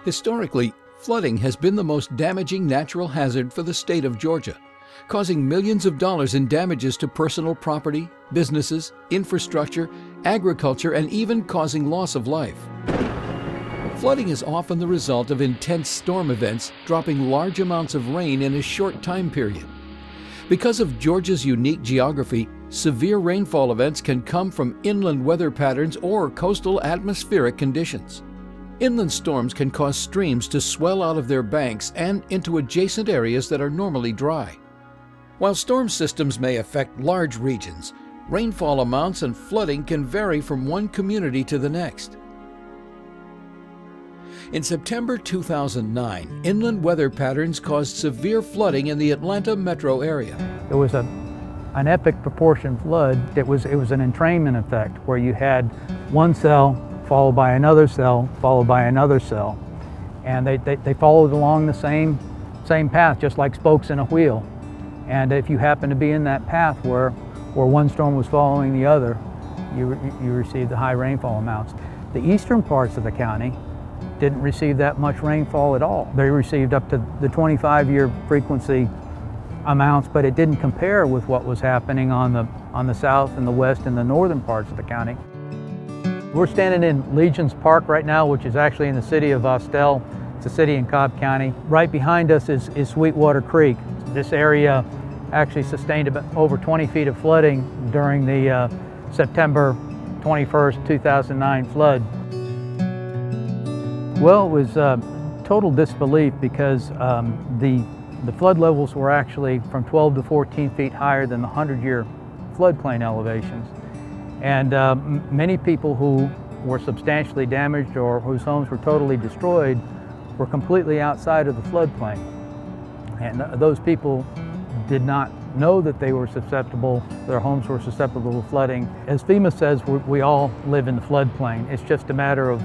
Historically, flooding has been the most damaging natural hazard for the state of Georgia, causing millions of dollars in damages to personal property, businesses, infrastructure, agriculture, and even causing loss of life. Flooding is often the result of intense storm events dropping large amounts of rain in a short time period. Because of Georgia's unique geography, severe rainfall events can come from inland weather patterns or coastal atmospheric conditions. Inland storms can cause streams to swell out of their banks and into adjacent areas that are normally dry. While storm systems may affect large regions, rainfall amounts and flooding can vary from one community to the next. In September 2009, inland weather patterns caused severe flooding in the Atlanta metro area. It was an epic proportion flood. It was an entrainment effect where you had one cell followed by another cell, followed by another cell. And they followed along the same path, just like spokes in a wheel. And if you happen to be in that path where one storm was following the other, you received the high rainfall amounts. The eastern parts of the county didn't receive that much rainfall at all. They received up to the 25-year frequency amounts, but it didn't compare with what was happening on the south and the west and the northern parts of the county. We're standing in Legion's Park right now, which is actually in the city of Austell. It's a city in Cobb County. Right behind us is Sweetwater Creek. This area actually sustained about over 20 feet of flooding during the September 21st, 2009 flood. Well, it was total disbelief because the flood levels were actually from 12 to 14 feet higher than the 100-year floodplain elevations. And many people who were substantially damaged or whose homes were totally destroyed were completely outside of the floodplain. And those people did not know that they were susceptible, their homes were susceptible to flooding. As FEMA says, we all live in the floodplain. It's just a matter of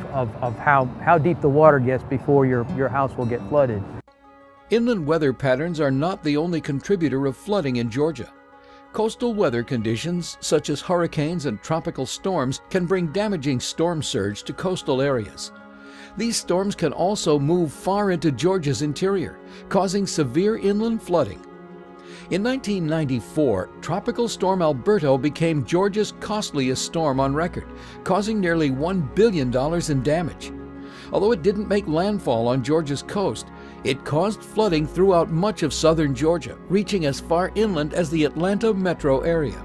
how deep the water gets before your house will get flooded. Inland weather patterns are not the only contributor of flooding in Georgia. Coastal weather conditions, such as hurricanes and tropical storms, can bring damaging storm surge to coastal areas. These storms can also move far into Georgia's interior, causing severe inland flooding. In 1994, Tropical Storm Alberto became Georgia's costliest storm on record, causing nearly $1 billion in damage. Although it didn't make landfall on Georgia's coast, it caused flooding throughout much of southern Georgia, reaching as far inland as the Atlanta metro area.